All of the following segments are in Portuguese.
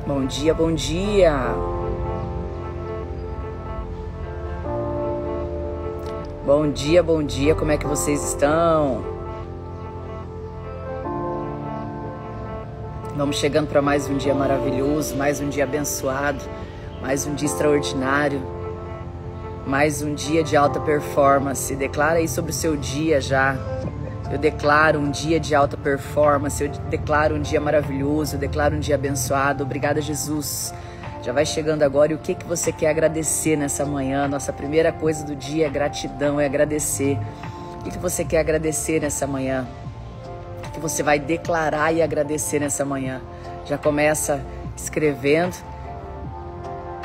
Bom dia, bom dia. Bom dia, bom dia. Como é que vocês estão? Vamos chegando para mais um dia maravilhoso, mais um dia abençoado, mais um dia extraordinário, mais um dia de alta performance. Declara aí sobre o seu dia já. Eu declaro um dia de alta performance, eu declaro um dia maravilhoso, eu declaro um dia abençoado. Obrigada, Jesus. Já vai chegando agora e o que você quer agradecer nessa manhã? Nossa primeira coisa do dia é gratidão, é agradecer. O que você quer agradecer nessa manhã? O que você vai declarar e agradecer nessa manhã? Já começa escrevendo,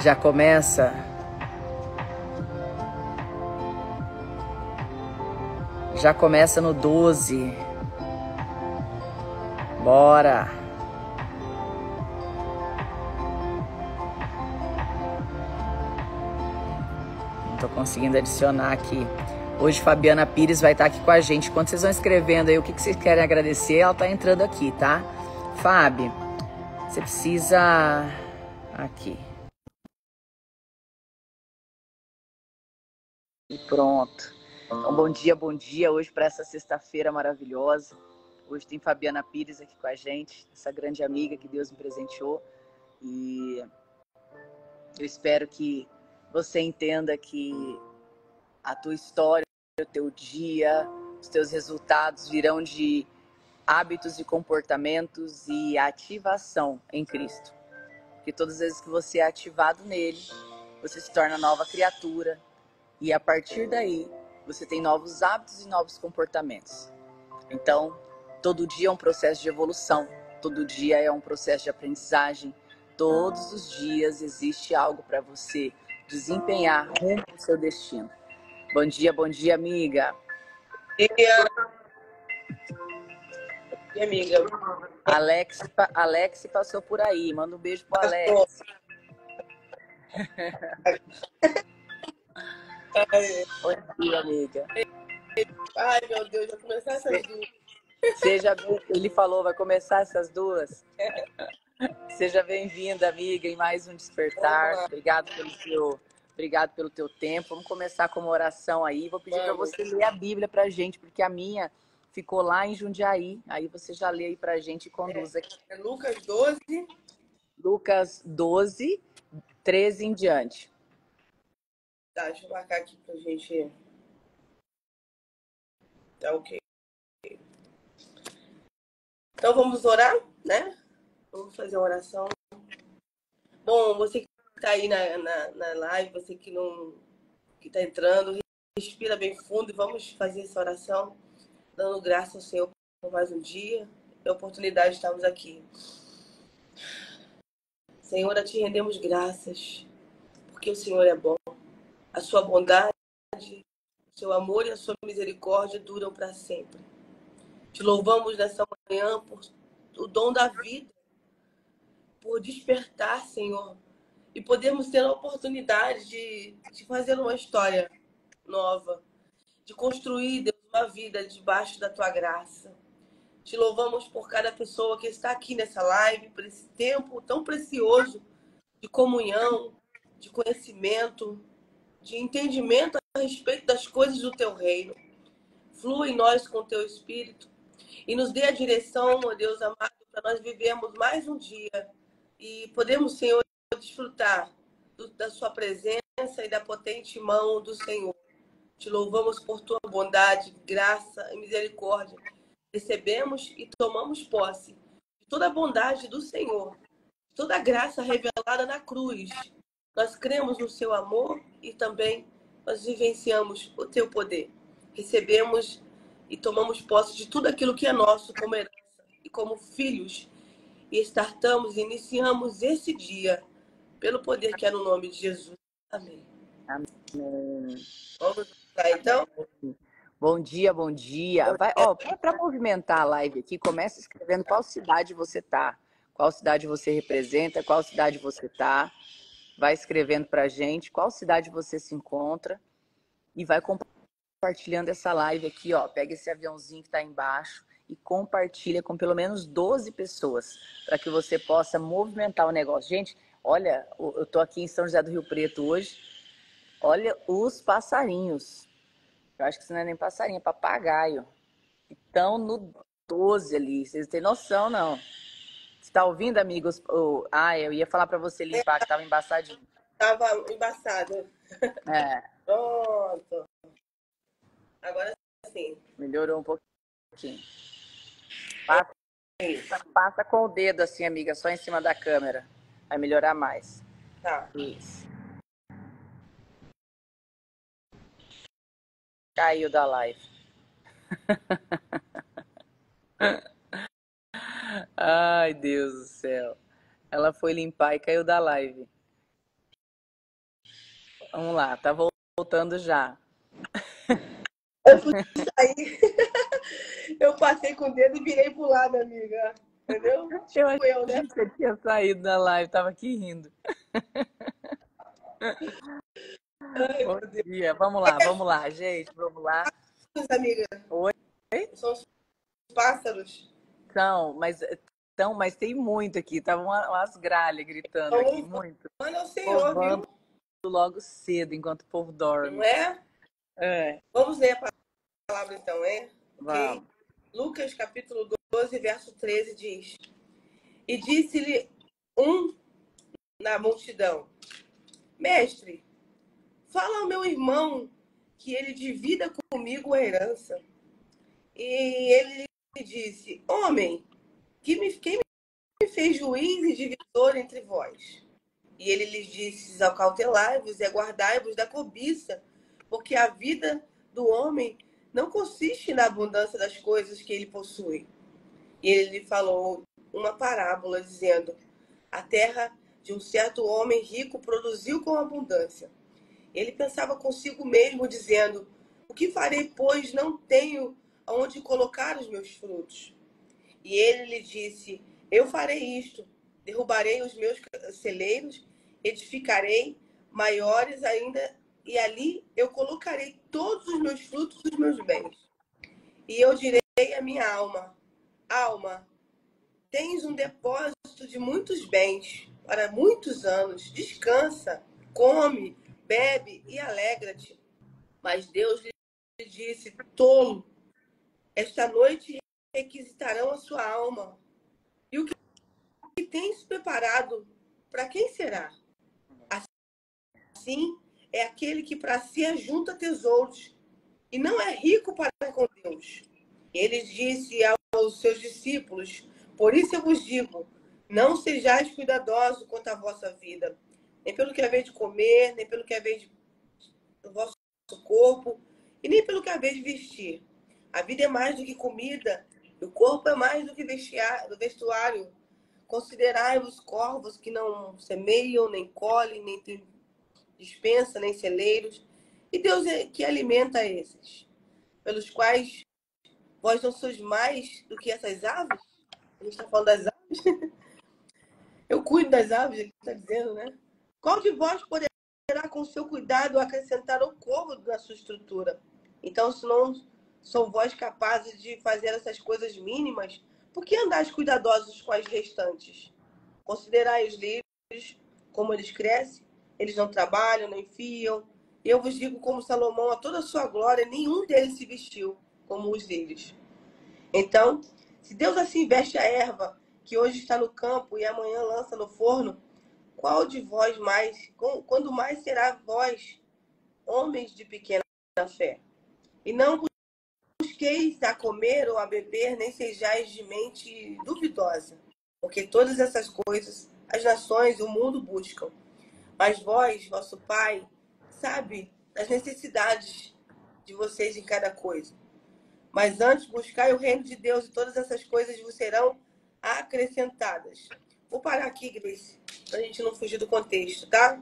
já começa... Já começa no 12. Bora! Não tô conseguindo adicionar aqui. Hoje Fabiana Pires vai estar aqui com a gente. Quando vocês vão escrevendo aí o que vocês querem agradecer, ela tá entrando aqui, tá? Fábio, você precisa... Aqui. E pronto. Então, bom dia hoje para essa sexta-feira maravilhosa. Hoje tem Fabiana Pires aqui com a gente, essa grande amiga que Deus me presenteou. E eu espero que você entenda que a tua história, o teu dia, os teus resultados virão de hábitos e comportamentos e ativação em Cristo. Porque todas as vezes que você é ativado nele, você se torna nova criatura. E a partir daí, você tem novos hábitos e novos comportamentos. Então, todo dia é um processo de evolução. Todo dia é um processo de aprendizagem. Todos os dias existe algo para você desempenhar rumo ao seu destino. Bom dia, amiga. Bom dia, amiga. Alex passou por aí. Manda um beijo pro Alex. Bom dia, amiga. Ai, meu Deus, vai começar essas duas. Seja bem... Ele falou, vai começar essas duas. Seja bem-vinda, amiga, em mais um Despertar. Obrigado pelo teu tempo. Vamos começar com uma oração aí. Vou pedir para você ler a Bíblia pra gente, porque a minha ficou lá em Jundiaí. Aí você já lê aí pra gente e conduz aqui. É Lucas 12. Lucas 12, 13 em diante. Tá, deixa eu marcar aqui pra gente. Tá ok. Então vamos orar, né? Vamos fazer uma oração. Bom, você que tá aí na live, você que não que tá entrando, respira bem fundo e vamos fazer essa oração, dando graça ao Senhor por mais um dia e a oportunidade de estarmos aqui. Senhor, a Ti rendemos graças, porque o Senhor é bom. A Sua bondade, o Seu amor e a Sua misericórdia duram para sempre. Te louvamos nessa manhã por o dom da vida, por despertar, Senhor, e podermos ter a oportunidade de fazer uma história nova, de construir, Deus, uma vida debaixo da Tua graça. Te louvamos por cada pessoa que está aqui nessa live, por esse tempo tão precioso de comunhão, de conhecimento, de entendimento a respeito das coisas do Teu reino. Flua em nós com o Teu Espírito e nos dê a direção, ó Deus amado, para nós vivermos mais um dia e podemos, Senhor, desfrutar da Sua presença e da potente mão do Senhor. Te louvamos por Tua bondade, graça e misericórdia. Recebemos e tomamos posse de toda a bondade do Senhor, de toda a graça revelada na cruz. Nós cremos no Seu amor e também nós vivenciamos o Teu poder. Recebemos e tomamos posse de tudo aquilo que é nosso como herança e como filhos. E startamos e iniciamos esse dia pelo poder que é no nome de Jesus. Amém. Amém. Vamos lá, então? Bom dia, bom dia. Vai, ó, para movimentar a live aqui, começa escrevendo qual cidade você tá, qual cidade você representa, qual cidade você tá. Vai escrevendo pra gente qual cidade você se encontra e vai compartilhando essa live aqui, ó. Pega esse aviãozinho que tá embaixo e compartilha com pelo menos 12 pessoas, para que você possa movimentar o negócio. Gente, olha, eu tô aqui em São José do Rio Preto hoje, olha os passarinhos. Eu acho que isso não é nem passarinho, é papagaio. Estão no 12 ali, vocês não têm noção, não. Você tá ouvindo, amigos? Eu ia falar para você limpar, que tava embaçadinho. Tava embaçado. É. Pronto. Agora sim. Melhorou um pouquinho. Passa com o dedo assim, amiga, só em cima da câmera. Vai melhorar mais. Tá. Isso. Caiu da live. Ai, Deus do céu. Ela foi limpar e caiu da live. Vamos lá, tá voltando já. Eu fui sair. Eu passei com o dedo e virei pro lado, amiga. Entendeu? Eu achei Eu, né? que você tinha saído da live, tava aqui rindo. Ai, Bom meu Deus. dia, vamos lá, gente, vamos lá. Amiga, Oi? são os pássaros. Mas tem muito aqui, tava umas gralhas gritando aqui, Então, muito. manda ao Senhor, Povando viu? logo cedo, enquanto o povo Não dorme. é? É, Vamos ler a palavra então, é? Ok? vamos. Lucas capítulo 12, verso 13 diz: E disse-lhe um na multidão: Mestre, fala ao meu irmão que ele divida comigo a herança. E ele lhe disse: Homem, quem me fez juiz e divisor entre vós? E ele lhes disse: Acautelai-vos e aguardai-vos da cobiça, porque a vida do homem não consiste na abundância das coisas que ele possui. E ele lhe falou uma parábola, dizendo: A terra de um certo homem rico produziu com abundância. Ele pensava consigo mesmo, dizendo: O que farei, pois não tenho aonde colocar os meus frutos? E ele lhe disse: Eu farei isto: derrubarei os meus celeiros, edificarei maiores ainda, e ali eu colocarei todos os meus frutos dos meus bens. E eu direi à minha alma: Alma, tens um depósito de muitos bens para muitos anos. Descansa, come, bebe e alegra-te. Mas Deus lhe disse: Tolo, esta noite requisitarão a sua alma. E o que tens preparado, para quem será? Assim é aquele que para si ajunta tesouros e não é rico para com Deus. Ele disse aos seus discípulos: Por isso eu vos digo, não sejais cuidadosos quanto à vossa vida, nem pelo que é vez de comer, nem pelo que é vez do vosso corpo, e nem pelo que é vez de vestir. A vida é mais do que comida, e o corpo é mais do que vestuário. Considerai os corvos que não semeiam, nem colhem, nem têm dispensa, nem celeiros, e Deus é que alimenta esses, pelos quais vós não sois mais do que essas aves? A gente está falando das aves? Eu cuido das aves, ele está dizendo, né? Qual de vós poderá, com seu cuidado, acrescentar o corvo na sua estrutura? Então, se não são vós capazes de fazer essas coisas mínimas, por que andais cuidadosos com as restantes? Considerai os lírios, como eles crescem, eles não trabalham, nem fiam. E eu vos digo, como Salomão, a toda a sua glória, nenhum deles se vestiu como os lírios. Então, se Deus assim veste a erva, que hoje está no campo e amanhã lança no forno, qual de vós mais, quando mais será vós, homens de pequena fé? E não busqueis a comer ou a beber, nem sejais de mente duvidosa, porque todas essas coisas as nações e o mundo buscam. Mas vós, vosso Pai, sabe as necessidades de vocês em cada coisa. Mas antes buscai o reino de Deus e todas essas coisas vos serão acrescentadas. Vou parar aqui, Grace, para a gente não fugir do contexto, tá?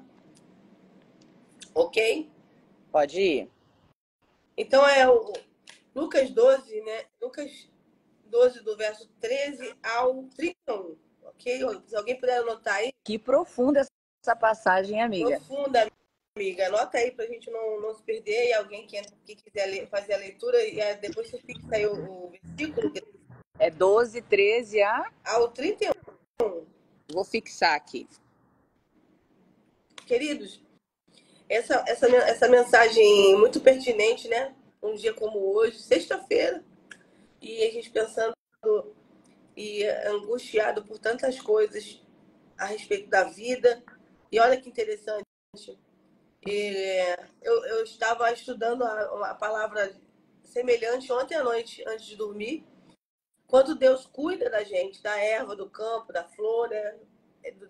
Ok? Pode ir. Então é o Lucas 12, né? Lucas 12, do verso 13 ao 31. Ok? Se alguém puder anotar aí. Que profunda essa passagem, amiga. Profunda, amiga. Anota aí para a gente não se perder. E alguém que quiser fazer a leitura, e depois você fixa aí o versículo. É 12, 13 ao 31. Vou fixar aqui. Queridos, essa mensagem muito pertinente, né? Um dia como hoje, sexta-feira, e a gente pensando e angustiado por tantas coisas a respeito da vida. E olha que interessante, eu estava estudando uma palavra semelhante ontem à noite, antes de dormir, quando Deus cuida da gente, da erva, do campo, da flor, né?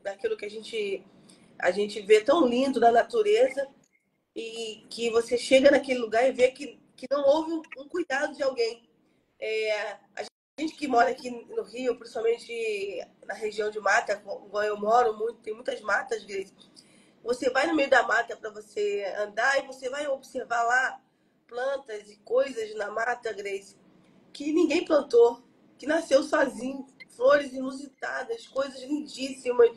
Daquilo que a gente vê tão lindo na natureza, e que você chega naquele lugar e vê que não houve um cuidado de alguém. A gente que mora aqui no Rio, principalmente na região de mata, igual eu moro muito, tem muitas matas, Grace. Você vai no meio da mata para você andar e você vai observar lá plantas e coisas na mata, Grace, que ninguém plantou, que nasceu sozinho, flores inusitadas, coisas lindíssimas.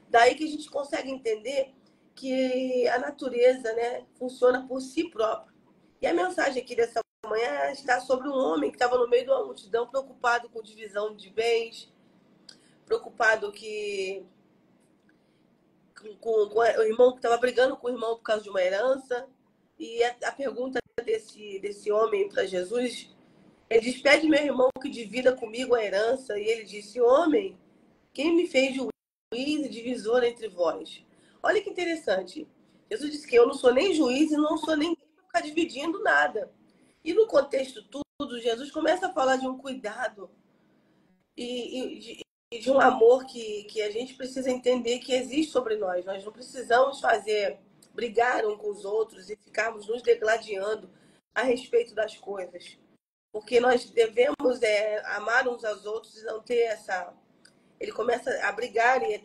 Daí que a gente consegue entender que a natureza, né, funciona por si própria. E a mensagem aqui dessa manhã está sobre um homem que estava no meio de uma multidão, preocupado com divisão de bens, preocupado com o irmão que estava brigando com o irmão por causa de uma herança. E a pergunta desse homem para Jesus, ele diz: pede meu irmão que divida comigo a herança. E ele disse: homem, quem me fez juiz e divisor entre vós? Olha que interessante. Jesus disse que eu não sou nem juiz e não sou ninguém para ficar dividindo nada. E no contexto tudo, Jesus começa a falar de um cuidado e de um amor que a gente precisa entender que existe sobre nós. Nós não precisamos brigar uns com os outros e ficarmos nos degladiando a respeito das coisas. Porque nós devemos amar uns aos outros e não ter essa... Ele começa a brigar e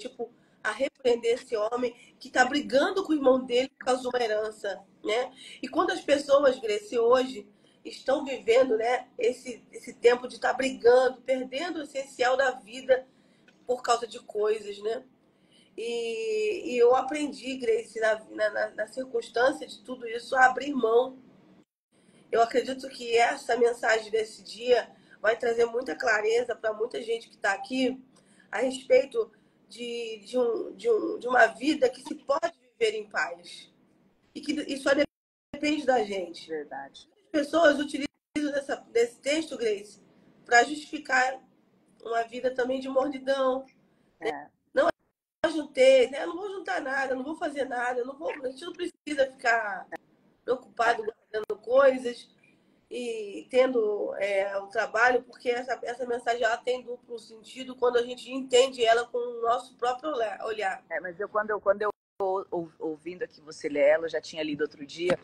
a repreender esse homem que está brigando com o irmão dele por causa de uma herança, né? E quando as pessoas, Grace, hoje estão vivendo, né, esse tempo de estar brigando, perdendo o essencial da vida por causa de coisas, né? E eu aprendi, Grace, na circunstância de tudo isso, a abrir mão. Eu acredito que essa mensagem desse dia vai trazer muita clareza para muita gente que está aqui a respeito de uma vida que se pode viver em paz. E que isso só depende da gente. Verdade. As pessoas utilizam desse texto, Grace, para justificar uma vida também de mornidão. Não juntei, né? Eu não vou juntar nada, eu não vou fazer nada, a gente não precisa ficar preocupado guardando coisas e tendo o trabalho, porque essa mensagem ela tem duplo sentido quando a gente entende ela com o nosso próprio olhar. Mas quando eu ouvindo aqui você ler ela, eu já tinha lido outro dia,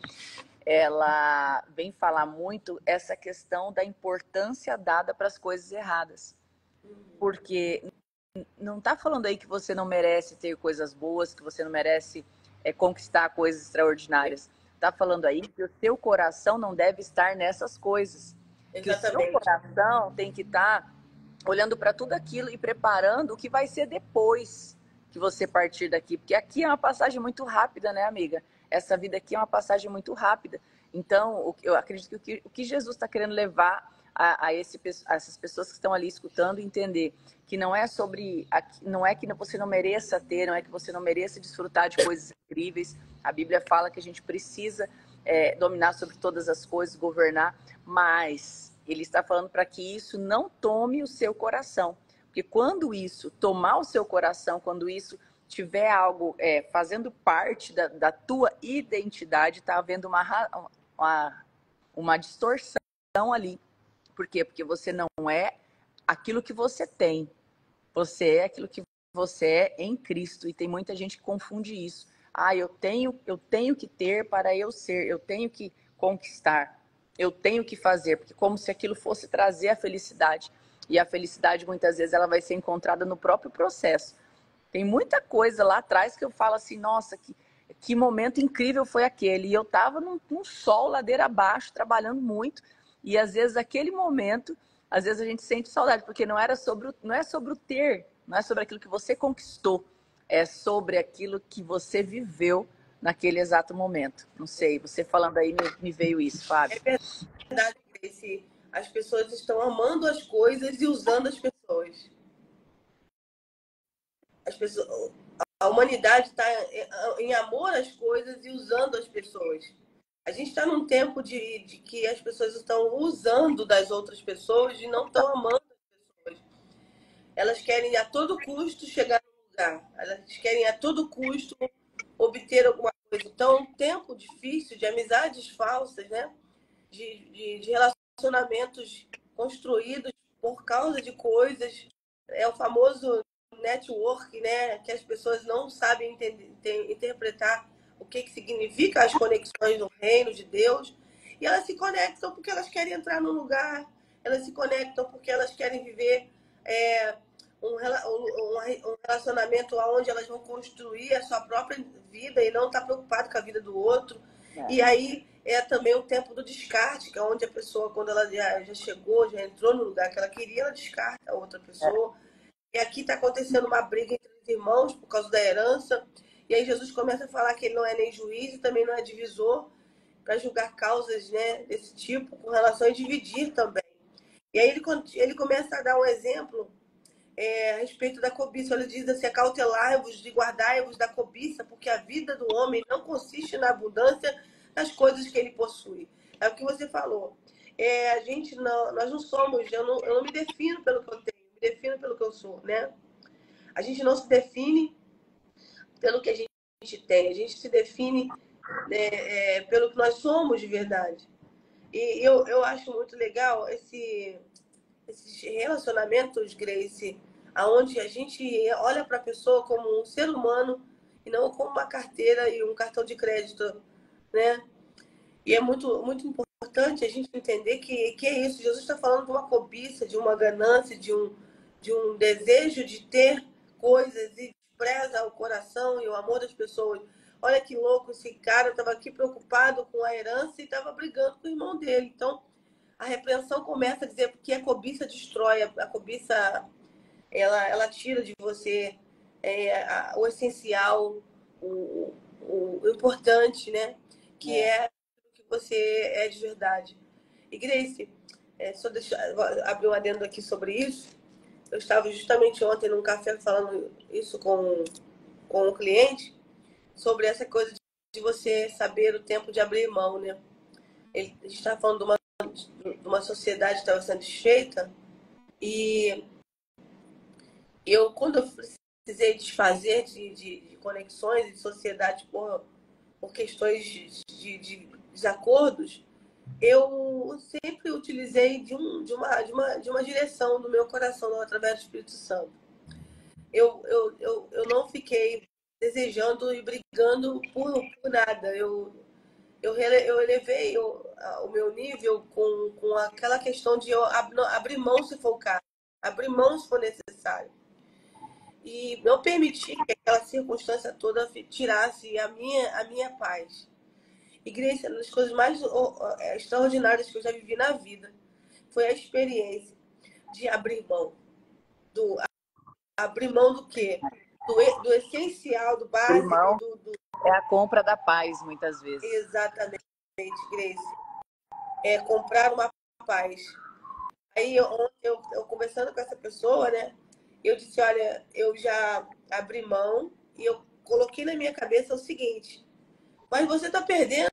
ela vem falar muito essa questão da importância dada para as coisas erradas. Porque não está falando aí que você não merece ter coisas boas, que você não merece conquistar coisas extraordinárias. Está falando aí que o seu coração não deve estar nessas coisas. Exatamente. Que o seu coração tem que estar olhando para tudo aquilo e preparando o que vai ser depois que você partir daqui. Porque aqui é uma passagem muito rápida, né, amiga? Essa vida aqui é uma passagem muito rápida. Então, eu acredito que o que Jesus está querendo levar a essas pessoas que estão ali escutando entender que não é não é que você não mereça ter, não é que você não mereça desfrutar de coisas incríveis. A Bíblia fala que a gente precisa dominar sobre todas as coisas, governar, mas ele está falando para que isso não tome o seu coração. Porque quando isso tomar o seu coração, quando isso tiver algo fazendo parte da tua identidade, está havendo uma distorção ali. Por quê? Porque você não é aquilo que você tem. Você é aquilo que você é em Cristo. E tem muita gente que confunde isso. Eu tenho que ter para eu ser. Eu tenho que conquistar. Eu tenho que fazer. Porque como se aquilo fosse trazer a felicidade. E a felicidade, muitas vezes, ela vai ser encontrada no próprio processo. Tem muita coisa lá atrás que eu falo assim, nossa, que momento incrível foi aquele. E eu estava num sol, ladeira abaixo, trabalhando muito. E às vezes aquele momento, às vezes a gente sente saudade, porque não é sobre o ter, não é sobre aquilo que você conquistou, é sobre aquilo que você viveu naquele exato momento. Não sei, você falando aí me veio isso, Fábio. É verdade, as pessoas estão amando as coisas e usando as pessoas. A humanidade está em amor às coisas e usando as pessoas. A gente está num tempo de que as pessoas estão usando das outras pessoas e não estão amando as pessoas. Elas querem a todo custo chegar no lugar. Elas querem a todo custo obter alguma coisa. Então, um tempo difícil de amizades falsas, né? De relacionamentos construídos por causa de coisas. É o famoso network, né? Que as pessoas não sabem interpretar o que significa as conexões no reino de Deus. E elas se conectam porque elas querem entrar num lugar, elas se conectam porque elas querem viver um relacionamento onde elas vão construir a sua própria vida e não estar preocupado com a vida do outro. E aí é também o tempo do descarte, que é onde a pessoa, quando ela já chegou, já entrou no lugar que ela queria, ela descarta a outra pessoa. E aqui está acontecendo uma briga entre os irmãos por causa da herança. E aí Jesus começa a falar que ele não é nem juiz e também não é divisor para julgar causas, né, desse tipo, com relação a dividir também. E aí ele começa a dar um exemplo a respeito da cobiça. Ele diz assim: acautelai-vos de guardai-vos da cobiça, porque a vida do homem não consiste na abundância das coisas que ele possui. É o que você falou. A gente não, nós não somos, eu não me defino pelo que eu tenho, me defino pelo que eu sou, né? A gente não se define pelo que a gente tem, a gente se define pelo que nós somos de verdade. E eu acho muito legal esses relacionamentos, Grace, aonde a gente olha para a pessoa como um ser humano e não como uma carteira e um cartão de crédito, né? E é muito, muito importante a gente entender que é isso. Jesus está falando de uma cobiça, de uma ganância, de um desejo de ter coisas e despreza o coração e o amor das pessoas. Olha que louco, esse cara estava aqui preocupado com a herança e estava brigando com o irmão dele. Então, a repreensão começa a dizer que a cobiça destrói, a cobiça ela tira de você o essencial, o importante, né? Que é o que você é de verdade. E Grace, só abrir um adendo aqui sobre isso. Eu estava justamente ontem num café falando isso com um cliente sobre essa coisa de você saber o tempo de abrir mão, né? A gente estava falando de uma sociedade que estava sendo desfeita e quando eu precisei desfazer de conexões de sociedade por questões de desacordos, eu sempre utilizei de uma direção do meu coração através do Espírito Santo. Eu não fiquei desejando e brigando por nada. Eu elevei o meu nível com aquela questão de eu abrir mão se for o caso, abrir mão se for necessário. E não permitir que aquela circunstância toda tirasse a minha paz. E Grace, uma das coisas mais extraordinárias que eu já vivi na vida foi a experiência de abrir mão. Abrir mão do quê? Do essencial, do básico. É a compra da paz, muitas vezes. Exatamente, Grace. Comprar uma paz. Aí, ontem, eu conversando com essa pessoa, né? Eu disse, olha, eu já abri mão e eu coloquei na minha cabeça o seguinte: mas você está perdendo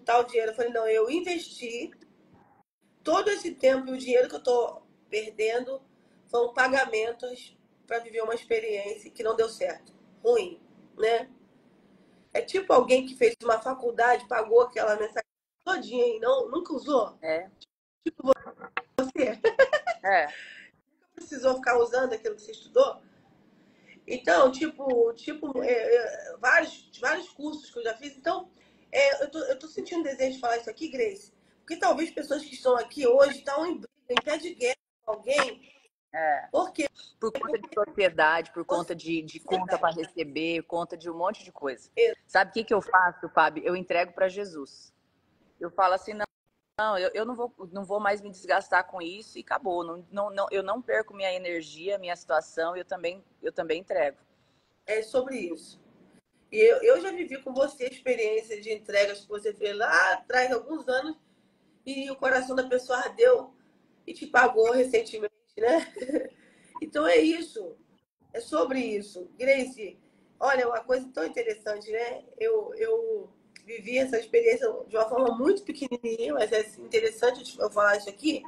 tal dinheiro. Eu falei, não, eu investi todo esse tempo e o dinheiro que eu estou perdendo são pagamentos para viver uma experiência que não deu certo. Ruim, né? É tipo alguém que fez uma faculdade, pagou aquela mensagem todinha e nunca usou. Tipo você. Nunca precisou ficar usando aquilo que você estudou. Então, vários cursos que eu já fiz. Então, eu tô sentindo um desejo de falar isso aqui, Grace, porque talvez pessoas que estão aqui hoje estão em pé de guerra com alguém. Por quê? Por conta de sociedade, por conta de conta para receber, conta de um monte de coisa. Sabe o que eu faço, Fábio? Eu entrego para Jesus. Eu falo assim, não, eu não vou mais me desgastar com isso e acabou. Eu não perco minha energia, minha situação, eu também entrego. É sobre isso. E eu já vivi com você experiência de entregas que você fez lá atrás, alguns anos, e o coração da pessoa ardeu e te pagou recentemente, né? Então é isso. É sobre isso. Grace, olha, uma coisa tão interessante, né? Eu vivi essa experiência de uma forma muito pequenininha, mas é interessante eu falar isso aqui.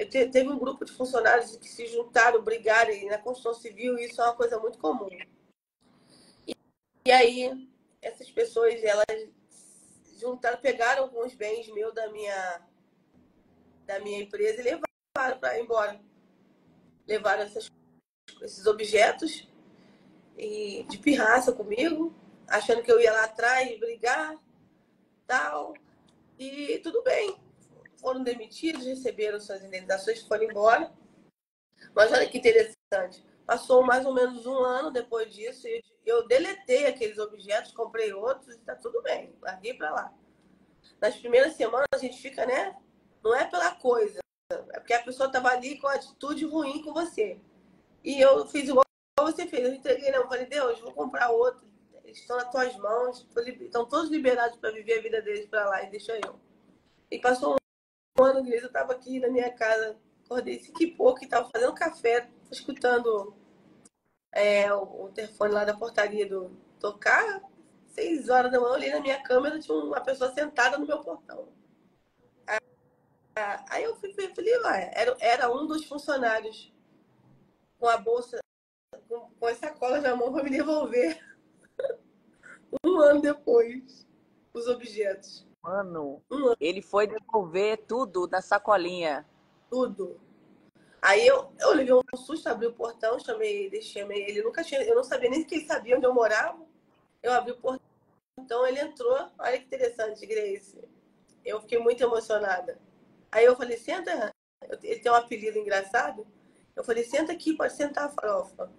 Teve um grupo de funcionários que se juntaram, brigaram na construção civil, e isso é uma coisa muito comum. E aí, essas pessoas, elas juntaram, pegaram alguns bens meus da minha empresa e levaram para ir embora. Levaram esses objetos e de pirraça comigo, achando que eu ia lá atrás brigar, tal. E tudo bem. Foram demitidos, receberam suas indenizações, foram embora. Mas olha que interessante. Passou mais ou menos um ano depois disso e eu deletei aqueles objetos, comprei outros e tá tudo bem. Larguei para lá. Nas primeiras semanas a gente fica, né? Não é pela coisa, é porque a pessoa estava ali com atitude ruim com você. E eu fiz igual você fez. Eu entreguei, não. Eu falei, Deus, vou comprar outro. Eles estão nas tuas mãos. Estão todos liberados para viver a vida deles para lá e deixa eu. E passou um ano, eu estava aqui na minha casa. Acordei 5 e pouco e estava fazendo café, escutando o telefone lá da portaria do tocar. 6 horas da manhã, eu olhei na minha câmera, tinha uma pessoa sentada no meu portão. Aí eu falei, ué, era um dos funcionários com a bolsa, com as sacolas na mão para me devolver um ano depois os objetos. Mano, ele foi devolver tudo na sacolinha. Tudo. Aí eu levei um susto, abri o portão, chamei ele, nunca tinha, eu não sabia nem que ele sabia onde eu morava. Eu abri o portão, ele entrou. Olha que interessante, Grace. Eu fiquei muito emocionada. Aí eu falei, senta, ele tem um apelido engraçado. Eu falei, senta aqui, pode sentar, farofa.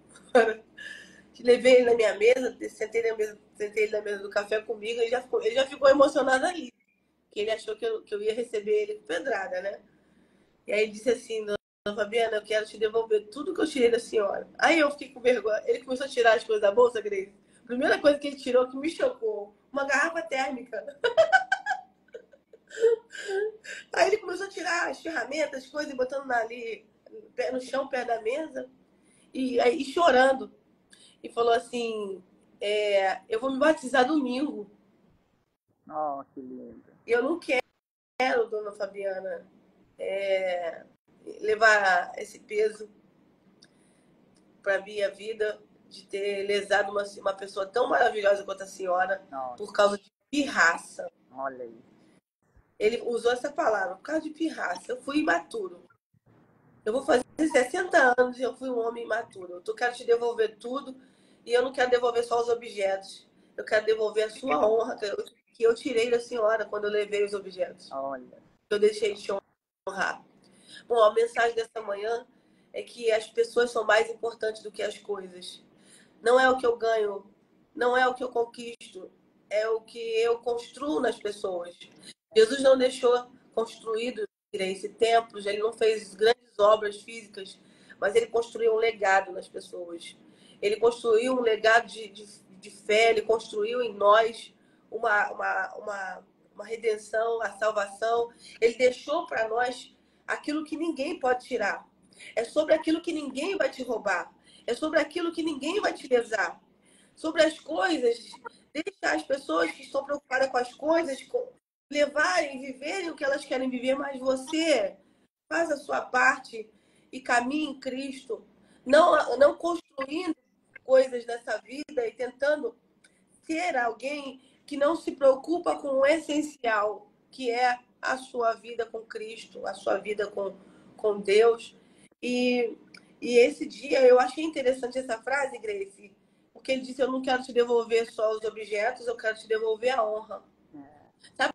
Levei ele na minha mesa, sentei ele na mesa do café comigo, ele já ficou emocionado ali. Que ele achou que eu ia receber ele com pedrada, né? E aí ele disse assim, dona Fabiana, eu quero te devolver tudo que eu tirei da senhora. Aí eu fiquei com vergonha. Ele começou a tirar as coisas da bolsa, Grace. Primeira coisa que ele tirou que me chocou, uma garrafa térmica. Aí ele começou a tirar as ferramentas, as coisas, e botando ali no chão, perto da mesa, e chorando. E falou assim, eu vou me batizar domingo. Oh, que lindo. E eu não quero, dona Fabiana, levar esse peso para minha vida de ter lesado uma pessoa tão maravilhosa quanto a senhora. Nossa. Por causa de pirraça. Olha aí. Ele usou essa palavra, por causa de pirraça. Eu fui imaturo. Eu vou fazer 60 anos e eu fui um homem imaturo. Eu quero te devolver tudo e eu não quero devolver só os objetos. Eu quero devolver a sua honra que eu tirei da senhora quando eu levei os objetos. Olha. Eu deixei de te honrar. Bom, a mensagem dessa manhã é que as pessoas são mais importantes do que as coisas. Não é o que eu ganho, não é o que eu conquisto, é o que eu construo nas pessoas. Jesus não deixou construído esse templo, ele não fez grandes obras físicas, mas ele construiu um legado nas pessoas. Ele construiu um legado de fé, ele construiu em nós uma redenção, a salvação. Ele deixou para nós aquilo que ninguém pode tirar. É sobre aquilo que ninguém vai te roubar. É sobre aquilo que ninguém vai te lesar. Sobre as coisas, deixa as pessoas que estão preocupadas com as coisas levarem, viverem o que elas querem viver, mas você faz a sua parte e caminhe em Cristo. Não construindo coisas nessa vida e tentando ser alguém que não se preocupa com o essencial, que é a sua vida com Cristo, a sua vida com Deus. E esse dia eu achei interessante essa frase, Grace, porque ele disse, eu não quero te devolver só os objetos, eu quero te devolver a honra. Sabe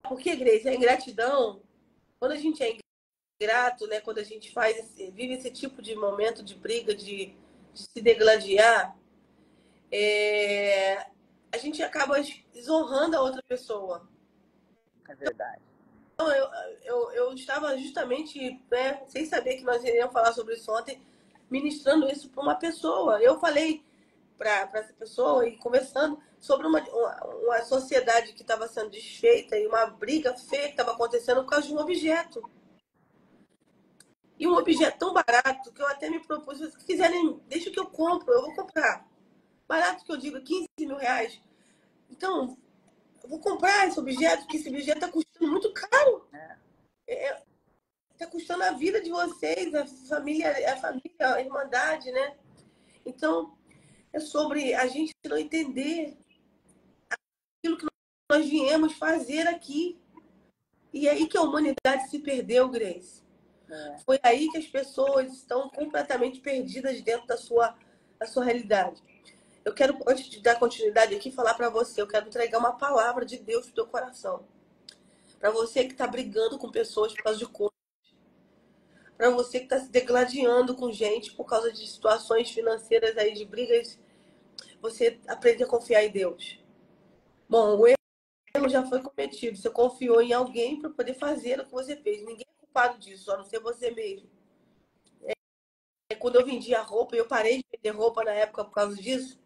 por que, Grace? A ingratidão, quando a gente é ingrato, né, quando a gente vive esse tipo de momento de briga, de se degladiar, a gente acaba desonrando a outra pessoa. É verdade. Então, eu estava justamente, né, sem saber que nós iríamos falar sobre isso ontem, ministrando isso para uma pessoa. Eu falei para essa pessoa e conversando sobre uma sociedade que estava sendo desfeita e uma briga feia que estava acontecendo por causa de um objeto. E um objeto tão barato que eu até me propus, se quiserem, deixa que eu compro, eu vou comprar. Barato que eu digo, 15 mil reais. Então, eu vou comprar esse objeto, porque esse objeto está custando muito caro. Está custando a vida de vocês, a irmandade, né? Então, é sobre a gente não entender aquilo que nós viemos fazer aqui. E é aí que a humanidade se perdeu, Grace. Foi aí que as pessoas estão completamente perdidas dentro da sua realidade. Eu quero, antes de dar continuidade aqui, falar para você, eu quero entregar uma palavra de Deus pro teu coração. Para você que está brigando com pessoas por causa de coisas. Para você que está se degladiando com gente por causa de situações financeiras aí, de brigas, você aprende a confiar em Deus. Bom, o erro já foi cometido. Você confiou em alguém para poder fazer o que você fez. Ninguém é culpado disso, a não ser você mesmo. Quando eu vendia roupa, eu parei de vender roupa na época por causa disso,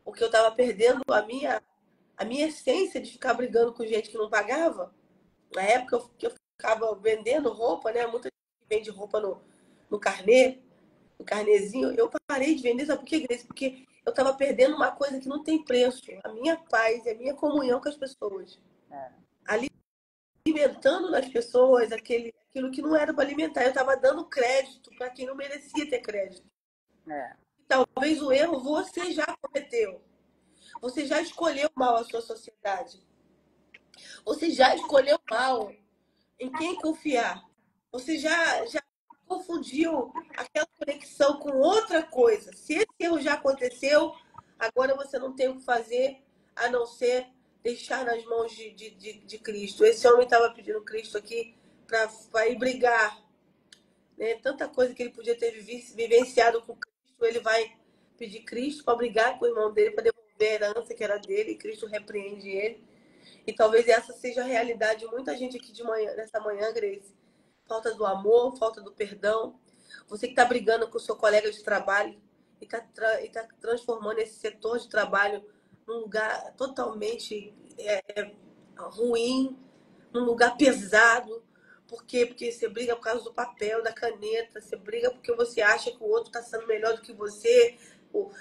porque eu estava perdendo a minha essência de ficar brigando com gente que não pagava. Na época que eu ficava vendendo roupa, né? Muita gente vende roupa no carnê, no carnezinho. Eu parei de vender, sabe por quê, Grace? Porque eu estava perdendo uma coisa que não tem preço. A minha paz e a minha comunhão com as pessoas. Alimentando nas pessoas aquilo que não era para alimentar. Eu estava dando crédito para quem não merecia ter crédito. Talvez o erro você já cometeu. Você já escolheu mal a sua sociedade. Você já escolheu mal em quem confiar. Você já confundiu aquela conexão com outra coisa. Se esse erro já aconteceu, agora você não tem o que fazer a não ser deixar nas mãos de Cristo. Esse homem estava pedindo Cristo aqui para ir brigar. Né? Tanta coisa que ele podia ter vivenciado com Cristo, ele vai pedir Cristo para brigar com o irmão dele, para devolver a herança que era dele, e Cristo repreende ele. E talvez essa seja a realidade de muita gente aqui nessa manhã, Grace. Falta do amor, falta do perdão. Você que está brigando com o seu colega de trabalho e está transformando esse setor de trabalho num lugar totalmente ruim, num lugar pesado. Por quê? Porque você briga por causa do papel, da caneta, você briga porque você acha que o outro está sendo melhor do que você,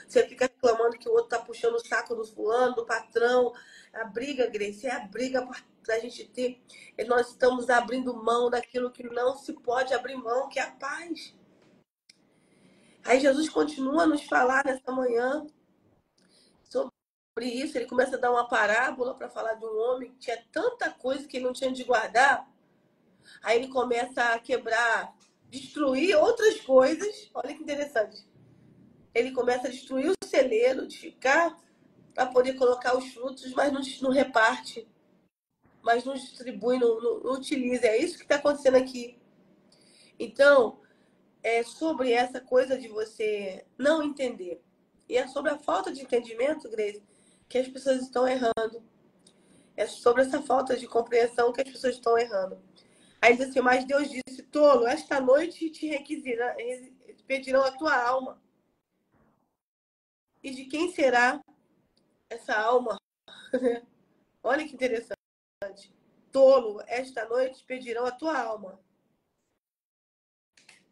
você fica reclamando que o outro está puxando o saco do fulano, do patrão. A briga, Grace, é a briga para a gente ter. Nós estamos abrindo mão daquilo que não se pode abrir mão, que é a paz. Aí Jesus continua a nos falar nessa manhã sobre isso. Ele começa a dar uma parábola para falar de um homem que tinha tanta coisa que ele não tinha de guardar. Aí ele começa a quebrar, destruir outras coisas. Olha que interessante. Ele começa a destruir o celeiro, de ficar para poder colocar os frutos, mas não reparte, mas não distribui, não utiliza. É isso que está acontecendo aqui. Então, é sobre essa coisa de você não entender. E é sobre a falta de entendimento, Grace, que as pessoas estão errando. É sobre essa falta de compreensão que as pessoas estão errando. Aí diz assim, mas Deus disse, tolo, esta noite te pedirão a tua alma. E de quem será essa alma? Olha que interessante. Tolo, esta noite pedirão a tua alma.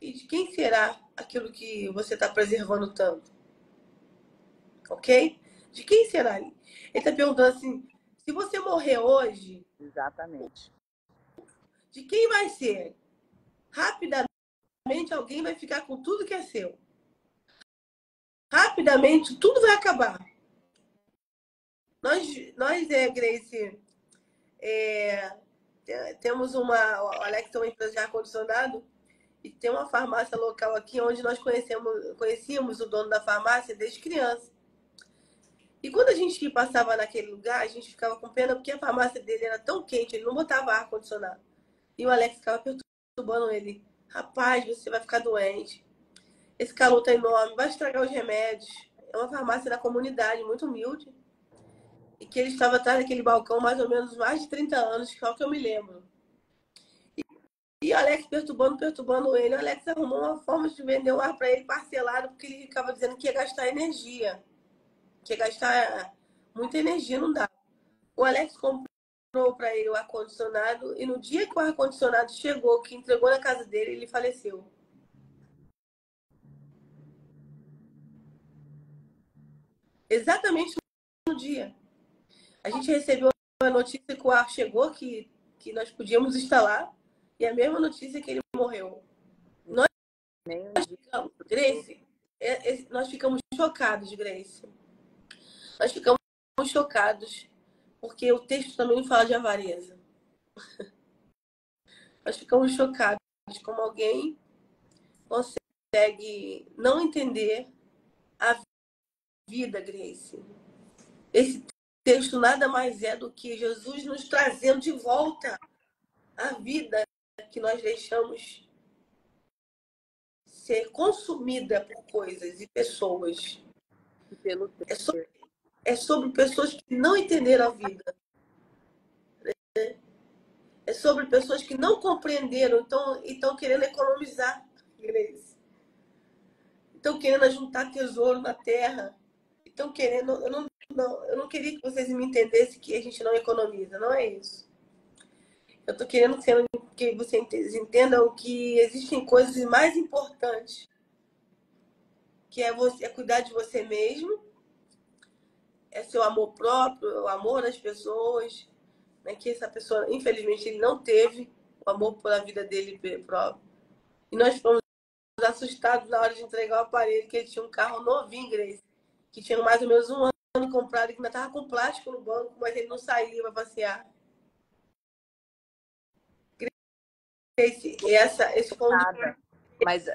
E de quem será aquilo que você está preservando tanto? Ok? De quem será? Ele está perguntando assim, se você morrer hoje... Exatamente. De quem vai ser? Rapidamente alguém vai ficar com tudo que é seu. Rapidamente tudo vai acabar. Nós Grace, temos o Alex tem uma empresa de ar-condicionado e tem uma farmácia local aqui onde nós conhecíamos o dono da farmácia desde criança. E quando a gente passava naquele lugar, a gente ficava com pena porque a farmácia dele era tão quente, ele não botava ar-condicionado. E o Alex ficava perturbando ele. Rapaz, você vai ficar doente. Esse calor tá enorme, vai estragar os remédios. É uma farmácia da comunidade, muito humilde. E que ele estava atrás daquele balcão mais ou menos mais de 30 anos, que é o que eu me lembro. E o Alex perturbando ele. O Alex arrumou uma forma de vender o ar para ele parcelado, porque ele ficava dizendo que ia gastar energia. Que ia gastar muita energia, não dá. O Alex comprou para ele o ar-condicionado e no dia que o ar-condicionado chegou, que entregou na casa dele, ele faleceu. Exatamente no dia. A gente recebeu a notícia que o ar chegou, que nós podíamos estar lá, e a mesma notícia que ele morreu. Nós ficamos, Grace, nós ficamos chocados, Grace. Nós ficamos chocados, porque o texto também fala de avareza. Nós ficamos chocados como alguém consegue não entender a vida, Grace. Esse texto nada mais é do que Jesus nos trazendo de volta a vida que nós deixamos ser consumida por coisas e pessoas. É sobre pessoas que não entenderam a vida. É sobre pessoas que não compreenderam, então estão querendo economizar, Grace. Estão querendo juntar tesouro na terra. Estão querendo. Eu não queria que vocês me entendessem que a gente não economiza, não é isso. Eu estou querendo que vocês entendam que existem coisas mais importantes, que é cuidar de você mesmo, é seu amor próprio, o amor das pessoas, né? Que essa pessoa, infelizmente, ele não teve o amor pela vida dele próprio. E nós fomos assustados na hora de entregar o aparelho, que ele tinha um carro novinho, Grace, que tinha mais ou menos 1 ano comprado, que ainda estava com plástico no banco, mas ele não saía para passear. Esse foi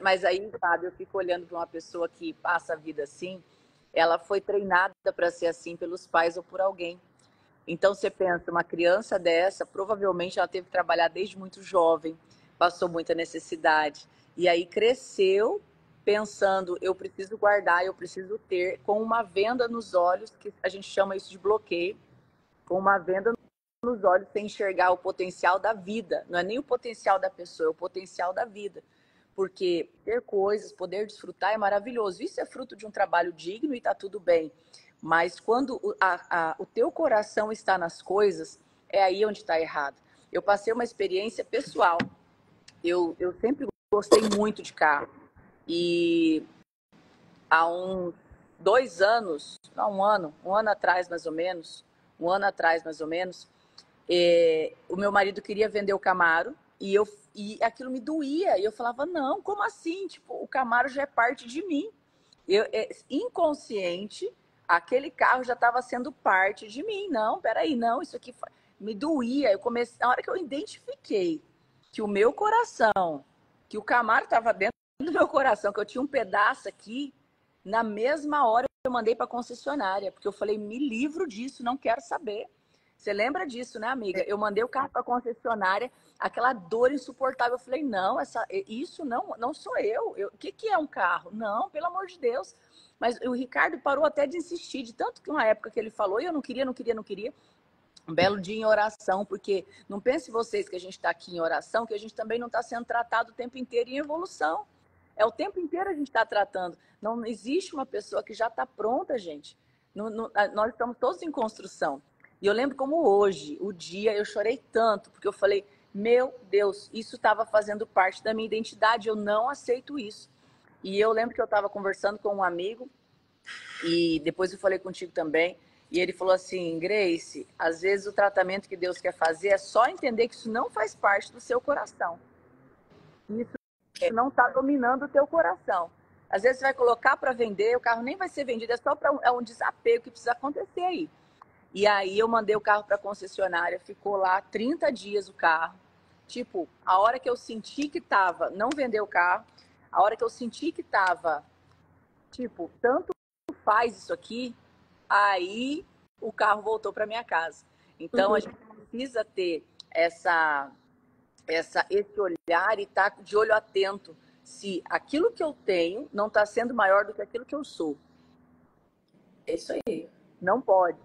Mas aí, Fábio, eu fico olhando para uma pessoa que passa a vida assim, ela foi treinada para ser assim pelos pais ou por alguém. Então você pensa, uma criança dessa, provavelmente ela teve que trabalhar desde muito jovem, passou muita necessidade, e aí cresceu pensando, eu preciso guardar, eu preciso ter, com uma venda nos olhos, que a gente chama isso de bloqueio, com uma venda nos olhos sem enxergar o potencial da vida. Não é nem o potencial da pessoa, é o potencial da vida. Porque ter coisas, poder desfrutar é maravilhoso. Isso é fruto de um trabalho digno e está tudo bem. Mas quando o teu coração está nas coisas, é aí onde está errado. Eu passei uma experiência pessoal. Eu sempre gostei muito de carro. E há uns 2 anos, não, um ano atrás mais ou menos, o meu marido queria vender o Camaro e aquilo me doía. E eu falava, não, como assim? Tipo, o Camaro já é parte de mim. Inconsciente, aquele carro já estava sendo parte de mim. Não, peraí, não, isso aqui me doía. Na hora que eu identifiquei que o meu coração, que o Camaro estava dentro do meu coração, que eu tinha um pedaço aqui, na mesma hora eu mandei para a concessionária, porque eu falei, me livro disso, não quero saber. Você lembra disso, né, amiga? Eu mandei o carro para a concessionária, aquela dor insuportável. Eu falei, não, isso não sou eu. O que é um carro? Não, pelo amor de Deus. Mas o Ricardo parou até de insistir, de tanto que uma época que ele falou, e eu não queria. Um belo dia em oração, porque não pense vocês que a gente está aqui em oração, que a gente também não está sendo tratado o tempo inteiro em evolução. É o tempo inteiro a gente está tratando. Não existe uma pessoa que já está pronta, gente. Nós estamos todos em construção. E eu lembro como hoje, o dia, eu chorei tanto, porque eu falei, meu Deus, isso estava fazendo parte da minha identidade, eu não aceito isso. E eu lembro que eu estava conversando com um amigo, e depois eu falei contigo também, e ele falou assim, Grace, às vezes o tratamento que Deus quer fazer é só entender que isso não faz parte do seu coração. Isso não está dominando o teu coração. Às vezes você vai colocar para vender, o carro nem vai ser vendido, é só um desapego que precisa acontecer aí. E aí eu mandei o carro para a concessionária, ficou lá 30 dias o carro. Tipo, a hora que eu senti que tava, não vendeu o carro, a hora que eu senti que tava, tipo, tanto faz isso aqui, aí o carro voltou para minha casa. Então a gente precisa ter esse olhar e estar de olho atento se aquilo que eu tenho não está sendo maior do que aquilo que eu sou. É isso aí. Não pode.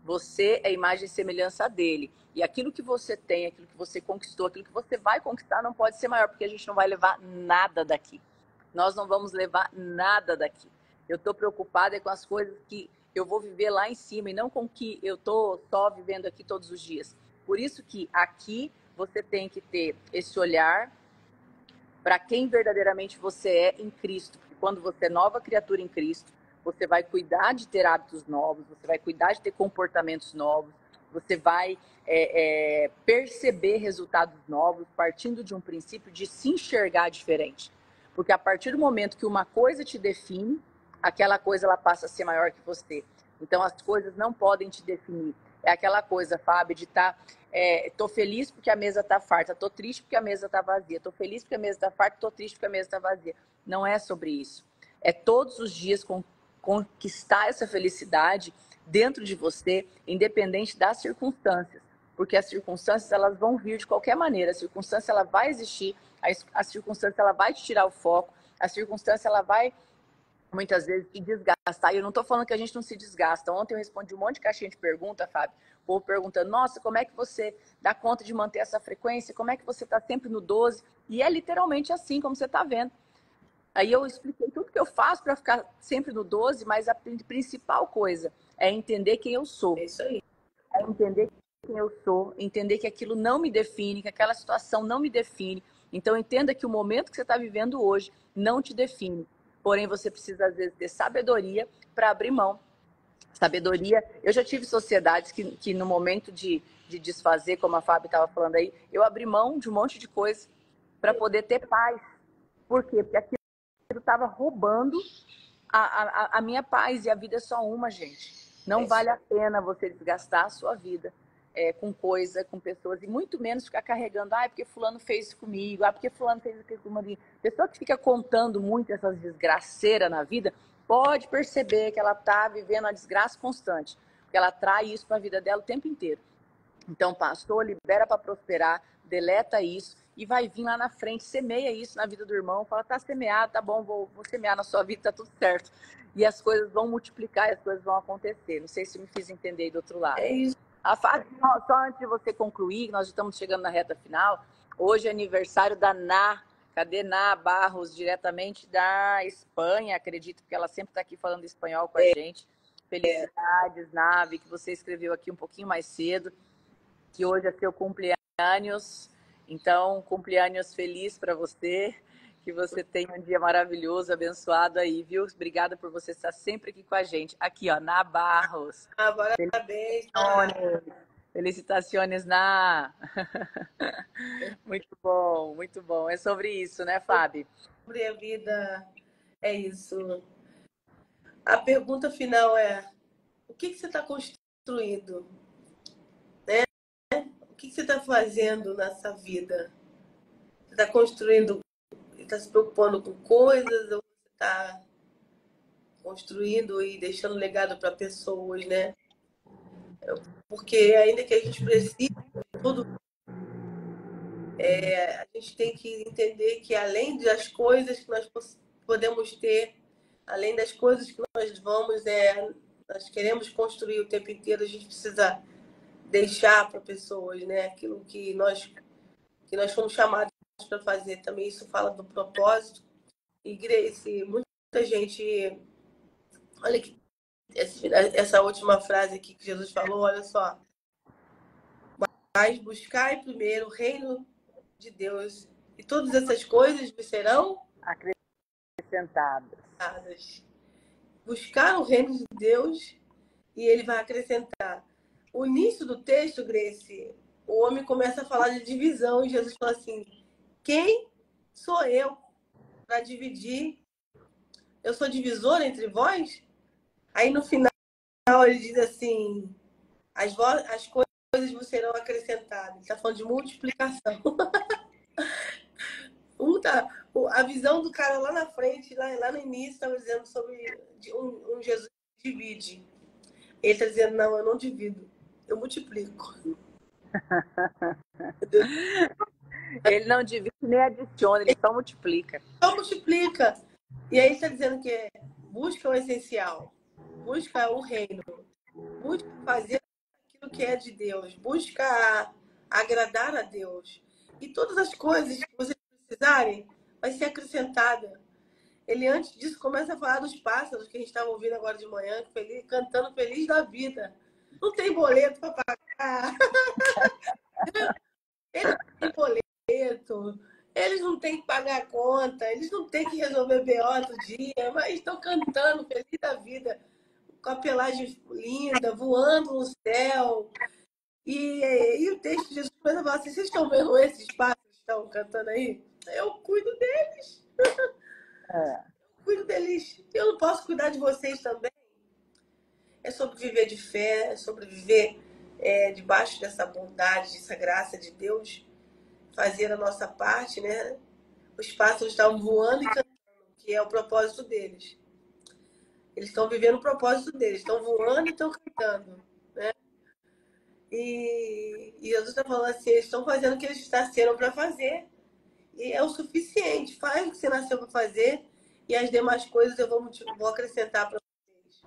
Você é imagem e semelhança dele. E aquilo que você tem, aquilo que você conquistou, aquilo que você vai conquistar não pode ser maior, porque a gente não vai levar nada daqui. Nós não vamos levar nada daqui. Eu estou preocupada com as coisas que eu vou viver lá em cima e não com o que eu estou só vivendo aqui todos os dias. Por isso que aqui você tem que ter esse olhar para quem verdadeiramente você é em Cristo. Porque quando você é nova criatura em Cristo, você vai cuidar de ter hábitos novos, você vai cuidar de ter comportamentos novos, você vai perceber resultados novos, partindo de um princípio de se enxergar diferente. Porque a partir do momento que uma coisa te define, aquela coisa ela passa a ser maior que você. Então as coisas não podem te definir. É aquela coisa, Fábio, de estar... tô feliz porque a mesa tá farta, tô triste porque a mesa tá vazia, tô feliz porque a mesa tá farta, tô triste porque a mesa tá vazia. Não é sobre isso. É todos os dias conquistar essa felicidade dentro de você, independente das circunstâncias. Porque as circunstâncias, elas vão vir de qualquer maneira. A circunstância, ela vai existir, a circunstância, ela vai te tirar o foco, a circunstância, ela vai muitas vezes te desgastar. E eu não estou falando que a gente não se desgasta. Ontem eu respondi um monte de caixinha de pergunta, Fábio. O povo perguntando, nossa, como é que você dá conta de manter essa frequência? Como é que você está sempre no 12? E é literalmente assim, como você está vendo. Aí eu expliquei tudo que eu faço para ficar sempre no 12, mas a principal coisa é entender quem eu sou. É isso aí. É entender quem eu sou, entender que aquilo não me define, que aquela situação não me define. Então entenda que o momento que você está vivendo hoje não te define. Porém, você precisa, às vezes, ter sabedoria para abrir mão. Sabedoria. Eu já tive sociedades que no momento de desfazer, como a Fábio estava falando aí, eu abri mão de um monte de coisa para poder ter paz. Por quê? Porque aquilo estava roubando a minha paz. E a vida é só uma, gente. Não vale a pena você desgastar a sua vida com coisa, com pessoas, e muito menos ficar carregando, porque fulano fez isso comigo, porque fulano fez isso comigo. Pessoa que fica contando muito essas desgraceiras na vida, pode perceber que ela está vivendo uma desgraça constante, porque ela trai isso para a vida dela o tempo inteiro. Então, pastor, libera para prosperar, deleta isso, e vai vir lá na frente, semeia isso na vida do irmão, fala, tá semeado, tá bom, vou semear na sua vida, tá tudo certo. E as coisas vão multiplicar, e as coisas vão acontecer. Não sei se me fiz entender aí do outro lado. É isso. Só antes de você concluir, nós estamos chegando na reta final, hoje é aniversário da Ná. Cadê Ná Barros, diretamente da Espanha, acredito que ela sempre está aqui falando espanhol com a gente. Felicidades, Nave, que você escreveu aqui um pouquinho mais cedo, que hoje é seu cumpleaños. Então, cumpleaños feliz para você, que você tenha um dia maravilhoso, abençoado aí, viu? Obrigada por você estar sempre aqui com a gente. Aqui, ó, Ná Barros. Parabéns. Felicitações, Ná. Muito bom, muito bom. É sobre isso, né, Fábio? Sobre a vida, é isso. A pergunta final é, o que você está construindo? Né? O que você está fazendo nessa vida? Você está construindo, está se preocupando com coisas, ou você está construindo e deixando legado para pessoas, né? Porque ainda que a gente precise de tudo, a gente tem que entender que além das coisas que nós podemos ter, além das coisas que nós nós queremos construir o tempo inteiro, a gente precisa deixar para pessoas, né? Aquilo que nós fomos chamados para fazer. Também isso fala do propósito. E Grace, muita gente, olha que essa última frase aqui que Jesus falou, olha só. Mas buscai primeiro o reino de Deus e todas essas coisas vos serão acrescentadas. Buscar o reino de Deus e ele vai acrescentar. O início do texto, Grace, o homem começa a falar de divisão e Jesus fala assim, quem sou eu para dividir? Eu sou divisor entre vós? Aí no final ele diz assim, as coisas vos serão acrescentadas. Ele está falando de multiplicação. A visão do cara lá na frente, lá no início, estava dizendo sobre um Jesus que divide. Ele está dizendo, não, eu não divido, eu multiplico. Ele não divide nem adiciona, ele só multiplica. Só multiplica. E aí está dizendo que busca o essencial, busca o reino, busca fazer aquilo que é de Deus, busca agradar a Deus. E todas as coisas que vocês precisarem vai ser acrescentada. Ele, antes disso, começa a falar dos pássaros que a gente estava ouvindo agora de manhã, cantando feliz da vida. Não tem boleto para pagar. Ele não tem boleto. Eles não têm que pagar a conta, eles não têm que resolver BO outro dia, mas estão cantando, feliz da vida, com a pelagem linda, voando no céu. E o texto de Jesus começa a falar assim, vocês estão vendo esses pássaros que estão cantando aí? Eu cuido deles, É, cuido deles. Eu não posso cuidar de vocês também. É sobre viver de fé, é sobre viver debaixo dessa bondade, dessa graça de Deus, fazer a nossa parte, né? Os pássaros estão voando e cantando, que é o propósito deles. Eles estão vivendo o propósito deles, estão voando e estão cantando, né? E Jesus está falando assim, eles estão fazendo o que eles nasceram para fazer. E é o suficiente. Faz o que você nasceu para fazer e as demais coisas eu vou acrescentar para vocês.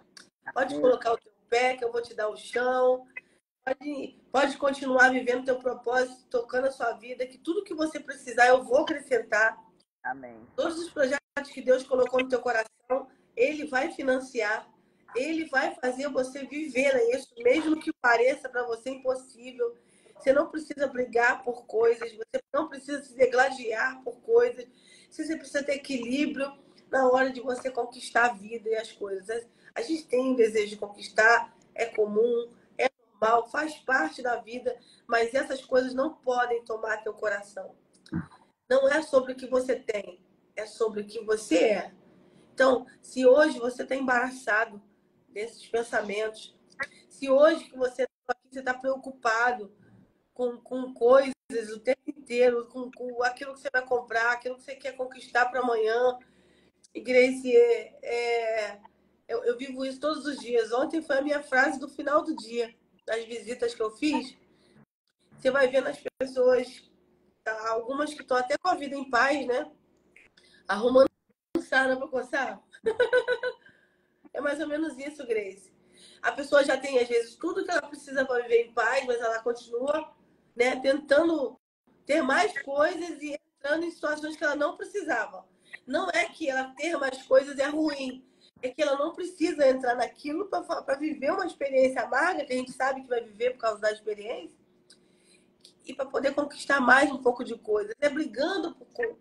Pode colocar o teu pé, que eu vou te dar o chão. Pode continuar vivendo o teu propósito, tocando a sua vida, que tudo que você precisar eu vou acrescentar. amém. Todos os projetos que Deus colocou no teu coração, Ele vai financiar. Ele vai fazer você viver isso, mesmo que pareça para você impossível. Você não precisa brigar por coisas, você não precisa se degladiar por coisas. Você precisa ter equilíbrio na hora de você conquistar a vida e as coisas. A gente tem desejo de conquistar, é comum, é normal, faz parte da vida, mas essas coisas não podem tomar teu coração. Não é sobre o que você tem, é sobre o que você é. Então, se hoje você está embaraçado desses pensamentos, se hoje que você está preocupado com coisas o tempo inteiro, com aquilo que você vai comprar, aquilo que você quer conquistar para amanhã, e Grace, eu vivo isso todos os dias. Ontem foi a minha frase do final do dia, das visitas que eu fiz. Você vai ver nas pessoas, algumas que estão até com a vida em paz, né? Arrumando sarna para coçar. É mais ou menos isso, Grace. A pessoa já tem, às vezes, tudo que ela precisa para viver em paz, mas ela continua, né, tentando ter mais coisas e entrando em situações que ela não precisava. Não é que ela ter mais coisas é ruim, é que ela não precisa entrar naquilo para viver uma experiência amarga, que a gente sabe que vai viver por causa da experiência, e para poder conquistar mais um pouco de coisas. É brigando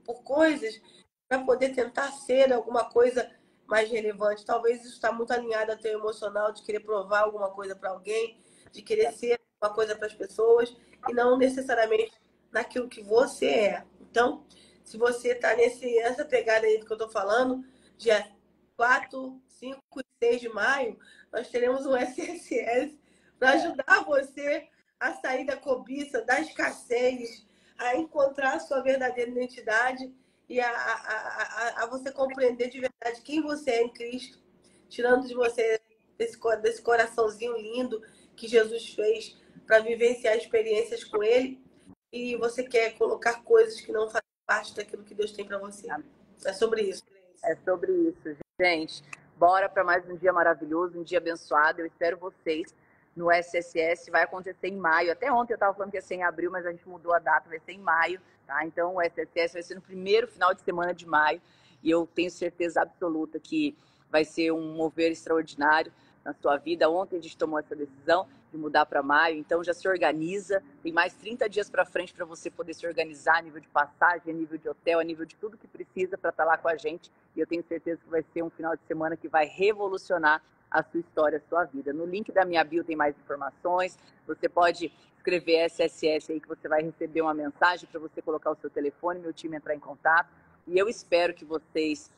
por coisas para poder tentar ser alguma coisa mais relevante. Talvez isso está muito alinhado ao teu emocional, de querer provar alguma coisa para alguém, de querer ser uma coisa para as pessoas, e não necessariamente naquilo que você é. Então, se você está nessa pegada aí do que eu estou falando, dia 4, 5 e 6 de maio, nós teremos um SSS para ajudar você a sair da cobiça, da escassez, a encontrar a sua verdadeira identidade e a você compreender de verdade quem você é em Cristo, tirando de você desse coraçãozinho lindo que Jesus fez para vivenciar experiências com Ele, e você quer colocar coisas que não fazem parte daquilo que Deus tem para você. É sobre isso, Grace. É sobre isso, gente. Bora para mais um dia maravilhoso, um dia abençoado. Eu espero vocês no SSS. Vai acontecer em maio. Até ontem eu estava falando que ia ser em abril, mas a gente mudou a data, vai ser em maio. Tá? Então o SSS vai ser no primeiro final de semana de maio. E eu tenho certeza absoluta que vai ser um mover extraordinário na sua vida. Ontem a gente tomou essa decisão de mudar para maio, então já se organiza. Tem mais 30 dias para frente para você poder se organizar a nível de passagem, a nível de hotel, a nível de tudo que precisa para estar lá com a gente. E eu tenho certeza que vai ser um final de semana que vai revolucionar a sua história, a sua vida. No link da minha bio tem mais informações. Você pode escrever SSS aí que você vai receber uma mensagem para você colocar o seu telefone, meu time entrar em contato. E eu espero que vocês,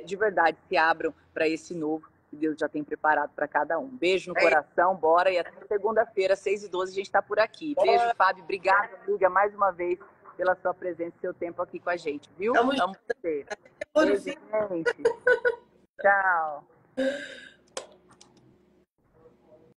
de verdade, se abram para esse novo que Deus já tem preparado para cada um. Beijo no coração, bora. E até segunda-feira, 6h12, a gente está por aqui. Beijo, Fábio. Obrigada, amiga, mais uma vez pela sua presença e seu tempo aqui com a gente, viu? Amo você. você. Beijo, gente. Tchau.